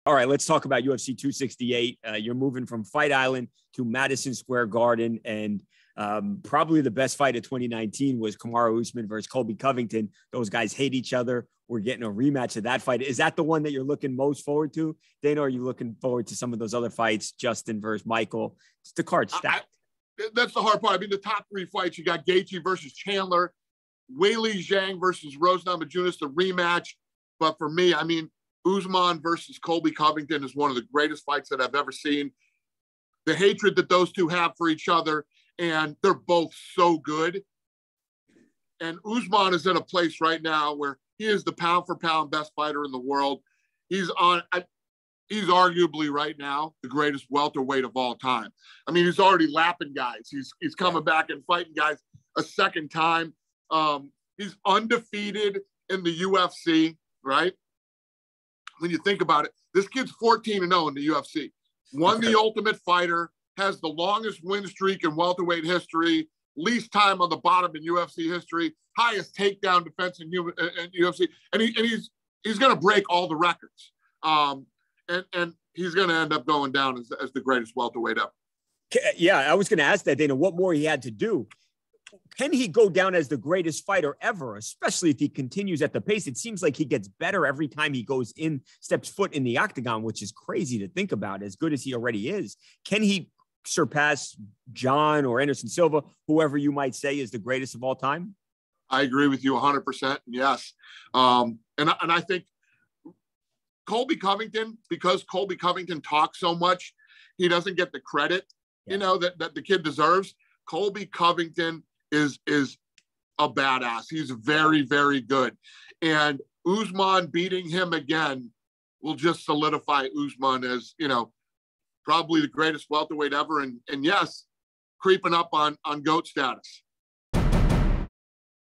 All right, let's talk about UFC 268. You're moving from Fight Island to Madison Square Garden, and probably the best fight of 2019 was Kamaru Usman versus Colby Covington. Those guys hate each other. We're getting a rematch of that fight. Is that the one that you're looking most forward to, Dana? Or are you looking forward to some of those other fights, Justin versus Michael? It's the card stacked. That's the hard part. I mean, the top three fights, you got Gaethje versus Chandler, Weili Zhang versus Rose Namajunas, the rematch. But for me, I mean, Usman versus Colby Covington is one of the greatest fights that I've ever seen. The hatred that those two have for each other, and they're both so good. And Usman is in a place right now where he is the pound-for-pound best fighter in the world. He's arguably right now the greatest welterweight of all time. I mean, he's already lapping guys. He's coming back and fighting guys a second time. He's undefeated in the UFC, right? When you think about it, this kid's 14-0 in the UFC. Won the Ultimate Fighter, has the longest win streak in welterweight history, least time on the bottom in UFC history, highest takedown defense in UFC, and he's going to break all the records. And he's going to end up going down as the greatest welterweight ever. Yeah, I was going to ask that, Dana, what more he had to do. Can he go down as the greatest fighter ever, especially if he continues at the pace? It seems like he gets better every time he goes in, steps foot in the octagon, which is crazy to think about, as good as he already is. Can he surpass John or Anderson Silva, whoever you might say is the greatest of all time? I agree with you 100%. Yes. And I think Colby Covington, because Colby Covington talks so much, he doesn't get the credit, that the kid deserves. Colby Covington is a badass. He's very, very good. And Usman beating him again will just solidify Usman as, probably the greatest welterweight ever. And yes, creeping up on GOAT status.